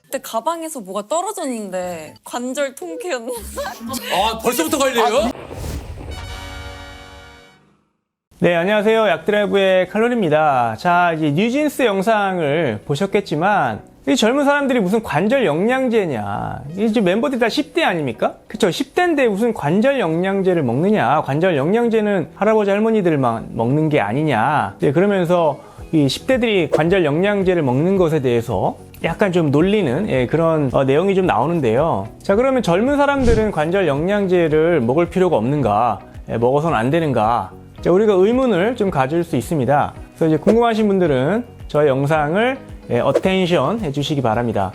그때 가방에서 뭐가 떨어졌는데 관절 통쾌였나? 아, 벌써부터 걸려요? 네, 안녕하세요. 약드라이브의 칼로리입니다. 자, 이제 뉴진스 영상을 보셨겠지만 이 젊은 사람들이 무슨 관절 영양제냐. 이제 멤버들이 다 10대 아닙니까? 그쵸? 10대인데 무슨 관절 영양제를 먹느냐. 관절 영양제는 할아버지 할머니들만 먹는 게 아니냐. 네, 그러면서 이 10대들이 관절 영양제를 먹는 것에 대해서 약간 좀 놀리는 그런 내용이 좀 나오는데요. 자, 그러면 젊은 사람들은 관절 영양제를 먹을 필요가 없는가? 먹어서는 안 되는가? 자, 우리가 의문을 좀 가질 수 있습니다. 그래서 이제 궁금하신 분들은 저의 영상을 어텐션 해주시기 바랍니다.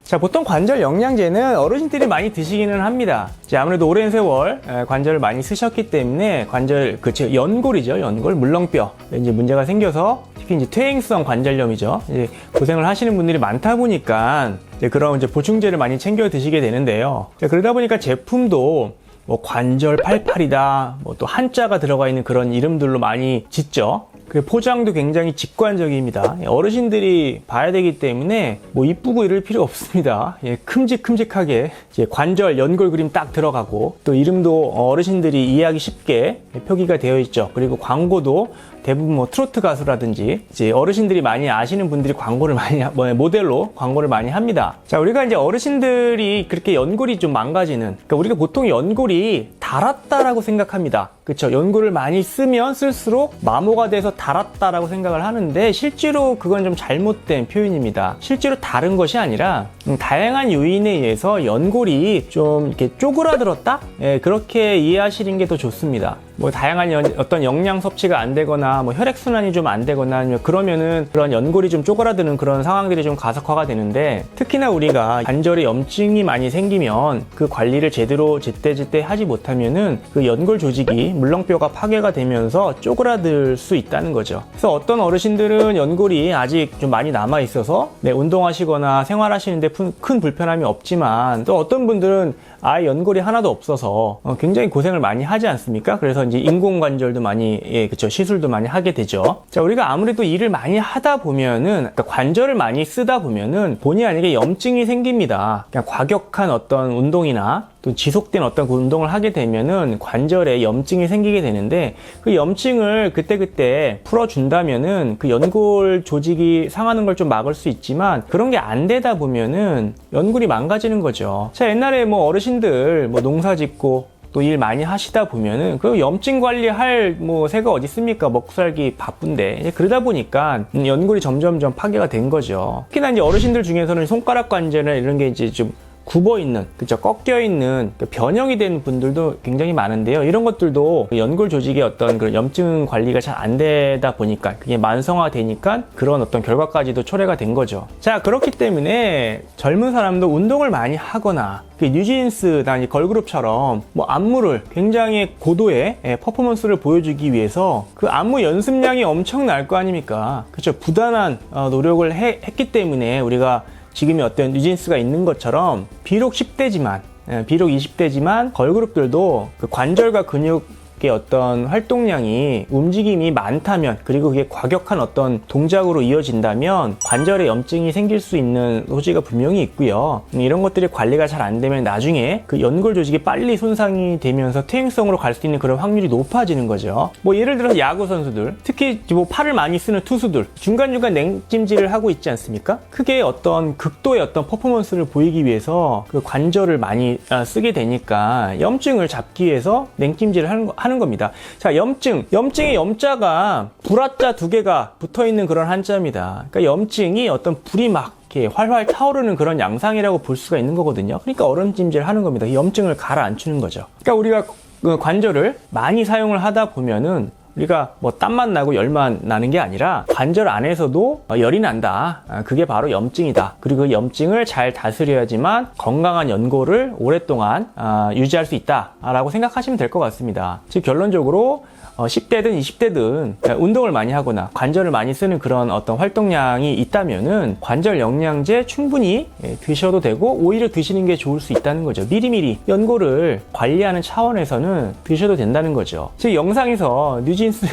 자, 보통 관절 영양제는 어르신들이 많이 드시기는 합니다. 이제 아무래도 오랜 세월 관절을 많이 쓰셨기 때문에 관절, 그쵸, 연골이죠. 연골, 물렁뼈. 이제 문제가 생겨서 특히 이제 퇴행성 관절염이죠. 이제 고생을 하시는 분들이 많다 보니까 이제 그런 이제 보충제를 많이 챙겨 드시게 되는데요. 자, 그러다 보니까 제품도 뭐 관절 88이다, 뭐 또 한자가 들어가 있는 그런 이름들로 많이 짓죠. 그 포장도 굉장히 직관적입니다. 어르신들이 봐야 되기 때문에 뭐 이쁘고 이럴 필요 없습니다. 예, 큼직큼직하게 이제 관절 연골 그림 딱 들어가고 또 이름도 어르신들이 이해하기 쉽게 표기가 되어 있죠. 그리고 광고도 대부분 뭐 트로트 가수라든지 이제 어르신들이 많이 아시는 분들이 광고를 많이 모델로 광고를 많이 합니다. 자, 우리가 이제 어르신들이 그렇게 연골이 좀 망가지는, 그러니까 우리가 보통 연골이 닳았다라고 생각합니다. 그렇죠? 연골을 많이 쓰면 쓸수록 마모가 돼서 닳았다라고 생각을 하는데 실제로 그건 좀 잘못된 표현입니다. 실제로 다른 것이 아니라 다양한 요인에 의해서 연골이 좀 이렇게 쪼그라들었다? 예, 그렇게 이해하시는 게 더 좋습니다. 뭐 다양한 어떤 영양 섭취가 안 되거나 뭐 혈액순환이 좀 안 되거나 아니면 그러면은 그런 연골이 좀 쪼그라드는 그런 상황들이 좀 가속화가 되는데, 특히나 우리가 관절에 염증이 많이 생기면 그 관리를 제대로 제때 하지 못하면은 그 연골 조직이 물렁뼈가 파괴가 되면서 쪼그라들 수 있다는 거죠. 그래서 어떤 어르신들은 연골이 아직 좀 많이 남아 있어서 운동하시거나 생활하시는데 큰 불편함이 없지만, 또 어떤 분들은 아예 연골이 하나도 없어서 굉장히 고생을 많이 하지 않습니까? 그래서 이제 인공관절도 많이, 그쵸, 시술도 많이 하게 되죠. 자, 우리가 아무래도 일을 많이 하다 보면은, 그러니까 관절을 많이 쓰다 보면은 본의 아니게 염증이 생깁니다. 그냥 과격한 어떤 운동이나 또 지속된 어떤 그 운동을 하게 되면은 관절에 염증이 생기게 되는데, 그 염증을 그때그때 풀어준다면은 그 연골 조직이 상하는 걸 좀 막을 수 있지만, 그런 게 안 되다 보면은 연골이 망가지는 거죠. 자, 옛날에 뭐 어르신들 뭐 농사 짓고 또 일 많이 하시다 보면은 그 염증 관리할 뭐 새가 어디 있습니까? 먹고 살기 바쁜데. 이제 그러다 보니까 연골이 점점점 파괴가 된 거죠. 특히나 이제 어르신들 중에서는 손가락 관절이나 이런 게 이제 좀 굽어 있는, 그죠, 꺾여 있는 변형이 된 분들도 굉장히 많은데요. 이런 것들도 연골 조직의 어떤 그런 염증 관리가 잘 안 되다 보니까 그게 만성화되니까 그런 어떤 결과까지도 초래가 된 거죠. 자, 그렇기 때문에 젊은 사람도 운동을 많이 하거나 뉴진스나 걸그룹처럼 뭐 안무를 굉장히 고도의 퍼포먼스를 보여주기 위해서 그 안무 연습량이 엄청날 거 아닙니까? 그렇죠. 부단한 노력을 했기 때문에 우리가 지금의 어떤 뉴진스가 있는 것처럼 비록 10대지만, 비록 20대지만 걸그룹들도 그 관절과 근육의 어떤 활동량이, 움직임이 많다면, 그리고 그게 과격한 어떤 동작으로 이어진다면 관절에 염증이 생길 수 있는 소지가 분명히 있고요. 이런 것들이 관리가 잘 안 되면 나중에 그 연골 조직이 빨리 손상이 되면서 퇴행성으로 갈 수 있는 그런 확률이 높아지는 거죠. 뭐 예를 들어서 야구 선수들, 특히 뭐 팔을 많이 쓰는 투수들, 중간중간 냉찜질을 하고 있지 않습니까? 크게 어떤 극도의 어떤 퍼포먼스를 보이기 위해서 그 관절을 많이 쓰게 되니까 염증을 잡기 위해서 냉찜질을 하는 겁니다. 자, 염증의 염자가 불화자 두 개가 붙어 있는 그런 한자입니다. 그러니까 염증이 어떤 불이 막 이렇게 활활 타오르는 그런 양상이라고 볼 수가 있는 거거든요. 그러니까 얼음찜질 하는 겁니다. 이 염증을 가라앉히는 거죠. 그러니까 우리가 그 관절을 많이 사용을 하다 보면은 우리가 뭐 땀만 나고 열만 나는 게 아니라 관절 안에서도 열이 난다. 그게 바로 염증이다. 그리고 그 염증을 잘 다스려야지만 건강한 연골을 오랫동안 유지할 수 있다라고 생각하시면 될 것 같습니다. 즉 결론적으로 10대든 20대든 운동을 많이 하거나 관절을 많이 쓰는 그런 어떤 활동량이 있다면은 관절 영양제 충분히 드셔도 되고 오히려 드시는 게 좋을 수 있다는 거죠. 미리미리 연골을 관리하는 차원에서는 드셔도 된다는 거죠. 즉 영상에서 뉴진 뉴진스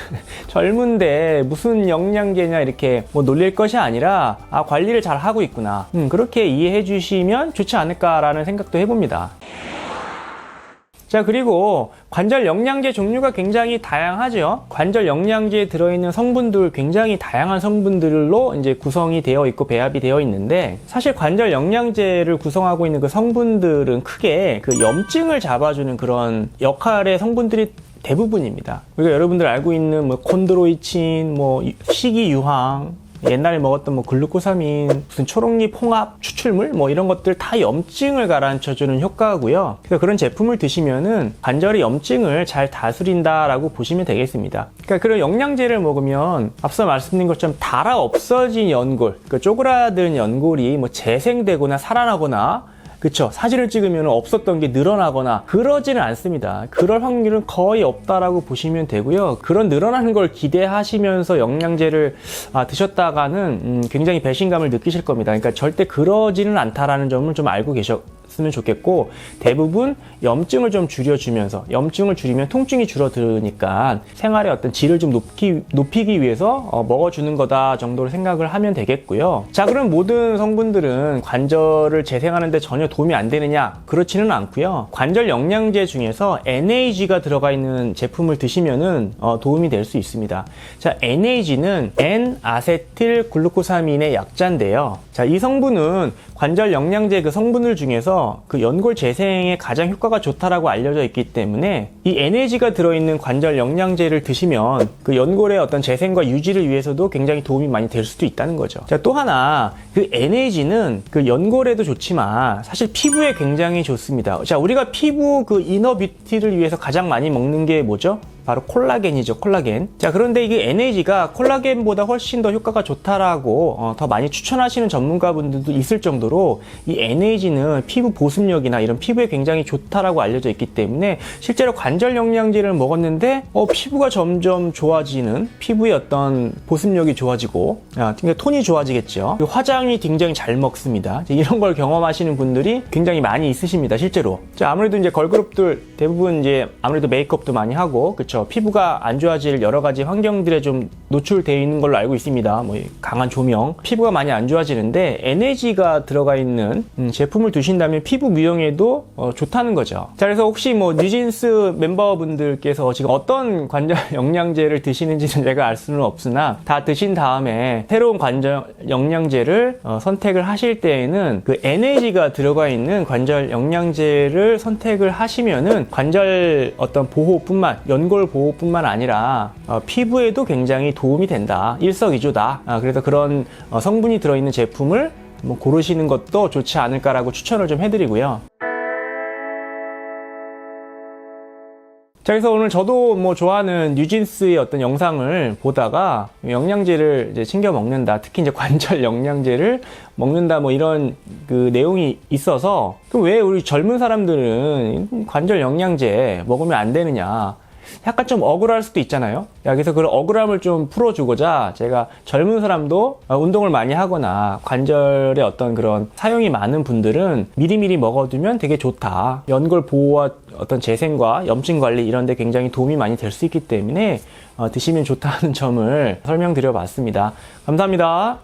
젊은데 무슨 영양제냐 이렇게 뭐 놀릴 것이 아니라 관리를 잘 하고 있구나. 그렇게 이해해 주시면 좋지 않을까라는 생각도 해봅니다. 자, 그리고 관절 영양제 종류가 굉장히 다양하죠. 관절 영양제에 들어있는 성분들 굉장히 다양한 성분들로 이제 구성이 되어 있고 배합이 되어 있는데, 사실 관절 영양제를 구성하고 있는 그 성분들은 크게 그 염증을 잡아주는 그런 역할의 성분들이 대부분입니다. 우리가 여러분들 알고 있는 뭐 콘드로이친, 뭐 식이유황, 옛날에 먹었던 뭐 글루코사민, 무슨 초록잎 홍합 추출물 뭐 이런 것들 다 염증을 가라앉혀주는 효과고요. 그래서 그런 제품을 드시면은 관절의 염증을 잘 다스린다라고 보시면 되겠습니다. 그러니까 그런 영양제를 먹으면 앞서 말씀드린 것처럼 닳아 없어진 연골, 그러니까 쪼그라든 연골이 뭐 재생되거나 살아나거나, 그쵸, 사진을 찍으면 없었던 게 늘어나거나 그러지는 않습니다. 그럴 확률은 거의 없다라고 보시면 되고요. 그런 늘어나는 걸 기대하시면서 영양제를 드셨다가는 굉장히 배신감을 느끼실 겁니다. 그러니까 절대 그러지는 않다라는 점을 좀 알고 계셨으면 좋겠고, 대부분 염증을 좀 줄여주면서, 염증을 줄이면 통증이 줄어드니까 생활의 어떤 질을 좀 높이기 위해서 먹어주는 거다 정도로 생각을 하면 되겠고요. 자, 그럼 모든 성분들은 관절을 재생하는 데 전혀 도움이 안 되느냐? 그렇지는 않고요. 관절 영양제 중에서 NAG가 들어가 있는 제품을 드시면은 도움이 될 수 있습니다. 자, NAG는 N-아세틸 글루코사민의 약자인데요. 자, 이 성분은 관절 영양제 그 성분들 중에서 그 연골 재생에 가장 효과가 좋다라고 알려져 있기 때문에 이 NAG가 들어있는 관절 영양제를 드시면 그 연골의 어떤 재생과 유지를 위해서도 굉장히 도움이 많이 될 수도 있다는 거죠. 자, 또 하나, 그 NAG는 그 연골에도 좋지만 사실 피부에 굉장히 좋습니다. 자, 우리가 피부 그 이너 뷰티를 위해서 가장 많이 먹는 게 뭐죠? 바로 콜라겐이죠, 콜라겐. 자, 그런데 이게 NAG가 콜라겐보다 훨씬 더 효과가 좋다라고 더 많이 추천하시는 전문가분들도 있을 정도로 이 NAG는 피부 보습력이나 이런 피부에 굉장히 좋다라고 알려져 있기 때문에 실제로 관절 영양제를 먹었는데 피부가 점점 좋아지는, 피부의 어떤 보습력이 좋아지고 그러니까 톤이 좋아지겠죠. 화장이 굉장히 잘 먹습니다. 이런 걸 경험하시는 분들이 굉장히 많이 있으십니다, 실제로. 자, 아무래도 이제 걸그룹들 대부분 이제 아무래도 메이크업도 많이 하고, 그쵸, 피부가 안 좋아질 여러 가지 환경들에 좀 노출되어 있는 걸로 알고 있습니다. 뭐 강한 조명, 피부가 많이 안 좋아지는데 NAG가 들어가 있는 제품을 드신다면 피부 미용에도 좋다는 거죠. 자, 그래서 혹시 뭐 뉴진스 멤버분들께서 지금 어떤 관절 영양제를 드시는지는 제가 알 수는 없으나, 다 드신 다음에 새로운 관절 영양제를 선택을 하실 때에는 그 NAG가 들어가 있는 관절 영양제를 선택을 하시면은 관절 어떤 보호뿐만, 연골 보호뿐만 아니라 피부에도 굉장히 도움이 된다, 일석이조다. 그래서 그런 성분이 들어있는 제품을 뭐 고르시는 것도 좋지 않을까라고 추천을 좀 해드리고요. 자, 그래서 오늘 저도 뭐 좋아하는 뉴진스의 어떤 영상을 보다가 영양제를 이제 챙겨 먹는다, 특히 이제 관절 영양제를 먹는다, 뭐 이런 그 내용이 있어서, 그럼 왜 우리 젊은 사람들은 관절 영양제 먹으면 안 되느냐, 약간 좀 억울할 수도 있잖아요. 그래서 그런 억울함을 좀 풀어주고자 제가 젊은 사람도 운동을 많이 하거나 관절에 어떤 그런 사용이 많은 분들은 미리미리 먹어두면 되게 좋다, 연골 보호와 어떤 재생과 염증 관리 이런 데 굉장히 도움이 많이 될 수 있기 때문에 드시면 좋다는 점을 설명드려 봤습니다. 감사합니다.